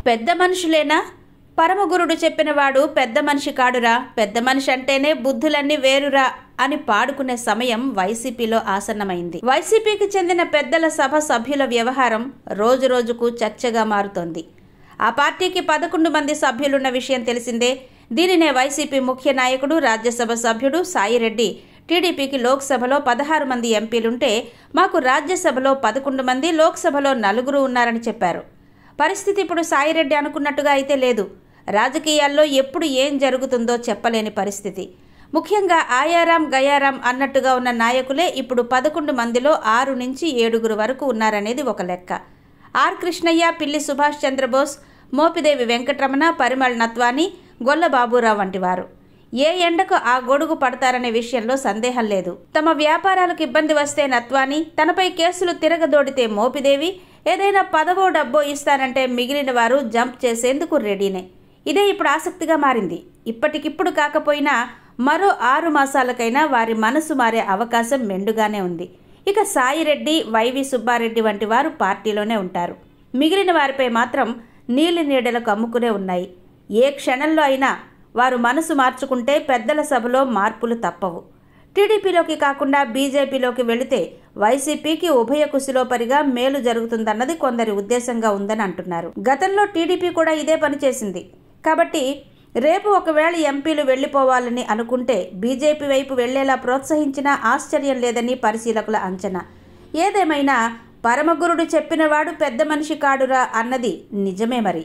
పెద్ద మనుషులేనా? పరమగురుడు చెప్పినవాడు పెద్ద మనిషి కాడురా, పెద్ద మనిషి అంటేనే బుద్ధులన్నీ వేరురా అని పాడుకునే సమయం వైసీపీలో ఆసన్నమైంది. వైసీపీకి చెందిన పెద్దల సభ సభ్యుల వ్యవహారం రోజురోజుకు చర్చగా మారుతోంది. ఆ పార్టీకి 11 మంది సభ్యులున్న విషయం తెలిసిందే. దీనినే వైసీపీ ముఖ్య నాయకుడు, రాజ్యసభ సభ్యుడు సాయిరెడ్డి టీడీపీకి లోక్సభలో 16 మంది ఎంపీలుంటే మాకు రాజ్యసభలో 11 మంది, లోక్సభలో 4 ఉన్నారని చెప్పారు. పరిస్థితి ఇప్పుడు సాయిరెడ్డి అనుకున్నట్టుగా అయితే లేదు. రాజకీయాల్లో ఎప్పుడు ఏం జరుగుతుందో చెప్పలేని పరిస్థితి. ముఖ్యంగా ఆయారాం గయారాం అన్నట్టుగా ఉన్న నాయకులే ఇప్పుడు 11 మందిలో 6 నుంచి 7 వరకు ఉన్నారనేది ఒక లెక్క. ఆర్ కృష్ణయ్య, పిల్లి సుభాష్ చంద్రబోస్, మోపిదేవి వెంకటరమణ, పరిమళ్ నత్వాని, గొల్ల బాబురావు వంటి వారు ఏ ఎండకు ఆ గొడుగు పడతారనే విషయంలో సందేహం లేదు. తమ వ్యాపారాలకు ఇబ్బంది వస్తే నత్వాని, తనపై కేసులు తిరగదోడితే మోపిదేవి, ఏదైనా పదవో డబ్బో ఇస్తానంటే మిగిలిన వారు జంప్ చేసేందుకు రెడీనే. ఇదే ఇప్పుడు ఆసక్తిగా మారింది. ఇప్పటికిప్పుడు కాకపోయినా మరో 6 మాసాలకైనా వారి మనసు మారే అవకాశం మెండుగానే ఉంది. ఇక సాయిరెడ్డి, వైవి సుబ్బారెడ్డి వంటి వారు పార్టీలోనే ఉంటారు. మిగిలిన వారిపై మాత్రం నీలి నీడలకు అమ్ముకునే ఉన్నాయి. ఏ క్షణంలో అయినా వారు మనసు మార్చుకుంటే పెద్దల సభలో మార్పులు తప్పవు. టీడీపీలోకి కాకుండా బీజేపీలోకి వెళితే వైసీపీకి ఉభయ కుశలోపరిగా మేలు జరుగుతుందన్నది కొందరి ఉద్దేశంగా ఉందని అంటున్నారు. గతంలో టీడీపీ కూడా ఇదే పని చేసింది. కాబట్టి రేపు ఒకవేళ ఎంపీలు వెళ్లిపోవాలని అనుకుంటే బీజేపీ వైపు వెళ్లేలా ప్రోత్సహించినా ఆశ్చర్యం లేదని పరిశీలకుల అంచనా. ఏదేమైనా పరమగురుడు చెప్పినవాడు పెద్ద మనిషి కాడురా అన్నది నిజమే మరి.